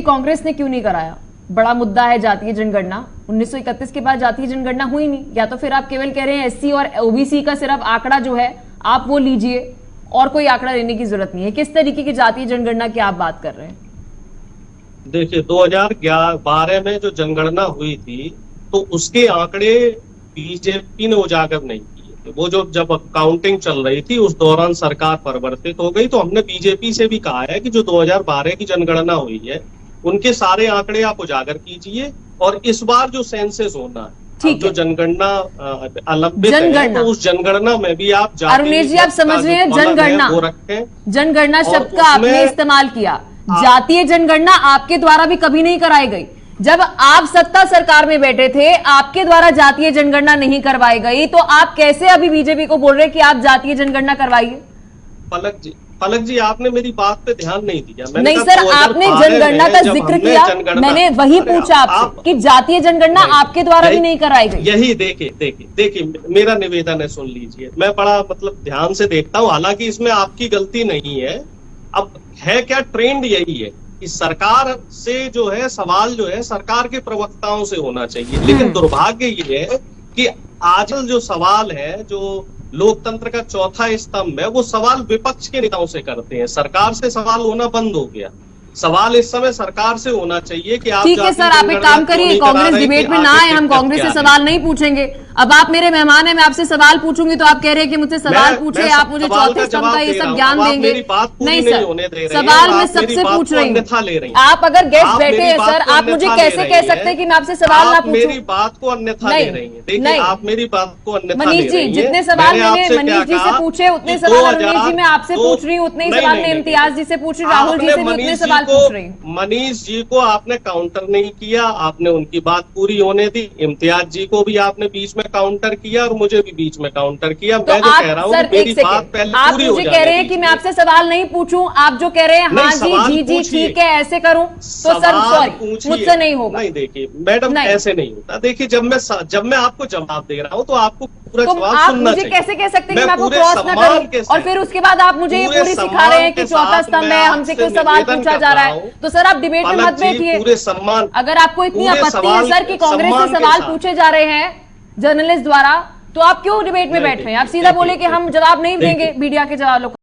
कांग्रेस ने क्यों नहीं कराया? बड़ा मुद्दा है जातीय जनगणना। 1931 के बाद जातीय जनगणना हुई नहीं। या तो फिर आप केवल कह रहे हैं एससी और ओबीसी का सिर्फ आंकड़ा जो है आप वो लीजिए और कोई आंकड़ा लेने की जरूरत नहीं है। किस तरीके की जातीय जनगणना की आप बात कर रहे हैं? देखिए 2012 में जो जनगणना हुई थी तो उसके आंकड़े बीजेपी ने उजागर नहीं किए थे। वो जो जब काउंटिंग चल रही थी उस दौरान सरकार परिवर्तित हो गई, तो हमने बीजेपी से भी कहा है कि जो 2012 की जनगणना हुई है उनके सारे आंकड़े आप उजागर कीजिए और इस बार जो सेंसस होना है, जो जनगणना अलंबित है, तो उस जनगणना में भी आप अरुणेश जी, आप समझ रहे हैं जनगणना, वो रखें। जनगणना शब्द का आपने इस्तेमाल किया। जातीय जनगणना आपके द्वारा भी कभी नहीं कराई गई। जब आप सत्ता सरकार में बैठे थे आपके द्वारा जातीय जनगणना नहीं करवाई गई, तो आप कैसे अभी बीजेपी को बोल रहे हैं कि आप जातीय जनगणना करवाइए? पलक जी आपने मेरी बात पे ध्यान नहीं दिया। नहीं सर, आपने जनगणना का जिक्र किया, मैंने वही पूछा आपसे कि जातीय जनगणना आपके द्वारा भी नहीं कराई गई। यही देखिए मेरा निवेदन है, सुन लीजिए। मैं बड़ा ध्यान से देखता हूँ, हालांकि इसमें आपकी गलती नहीं है। अब है क्या, ट्रेंड यही है कि सरकार से जो है सवाल जो है सरकार के प्रवक्ताओं से होना चाहिए, लेकिन दुर्भाग्य ये है कि आजकल जो सवाल है, जो लोकतंत्र का चौथा स्तंभ है, वो सवाल विपक्ष के नेताओं से करते हैं। सरकार से सवाल होना बंद हो गया। सवाल इस समय सरकार से होना चाहिए कि आप ठीक है सर, आप एक काम करिए, कांग्रेस डिबेट में ना आए, हम कांग्रेस से सवाल नहीं पूछेंगे। अब आप मेरे मेहमान हैं, मैं आपसे सवाल पूछूंगी तो आप कह रहे हैं कि मुझसे सवाल पूछे, आप मुझे चौथे स्तंभ का ये सब ज्ञान देंगे। नहीं सर, सवाल मैं सबसे पूछ रही हूँ। आप अगर गेस्ट बैठे हैं सर, आप मुझे कैसे कह सकते हैं कि मैं आपसे सवाल ना पूछूं? मेरी बात को अन्यथा ले रही हैं। देखिए आप मेरी बात को अन्यथा ले रही हैं। मनीष जी, जितने सवाल मैंने मनीष जी से पूछे उतने सवाल अरुणेश जी मैं आपसे पूछ रही हूँ, उतने ही सवाल मैं इम्तियाज जी से पूछ रही हूँ, राहुल जी से भी उतने सवाल पूछ रही हूँ। मनीष जी को आपने काउंटर नहीं किया, आपने उनकी बात पूरी होने दी। इम्तियाज जी को भी आपने बीच में काउंटर किया और मुझे भी बीच में काउंटर किया। मैं जो कह रहा हूँ मेरी बात पहले आप पूरी हो मुझे कह रहे हैं कि मैं आपसे सवाल नहीं पूछूं, आप जो कह रहे हैं हाँ जी जी ठीक है ऐसे करूं, तो सर सॉरी मुझसे नहीं होगा। नहीं देखिए मैडम, ऐसे नहीं होता। देखिए जब मैं आपको जवाब दे रहा हूँ तो आपको पूरा जवाब सुनना चाहिए। मुझे कैसे कह सकते हैं कि मैं आपको क्रॉस ना करूं और फिर उसके बाद आप मुझे ये पूरी सिखा रहे हैं कि चौथा स्तंभ है, हमसे कोई सवाल पूछा जा रहा है। तो सर आप डिबेट में मत बैठिए। पूरे सम्मान, अगर आपको इतनी आपत्ति है सर कि कांग्रेस से सवाल पूछे जा रहे हैं जर्नलिस्ट द्वारा, तो आप क्यों डिबेट में बैठ रहे हैं? आप सीधा बोले कि हम जवाब नहीं देंगे मीडिया के जवाब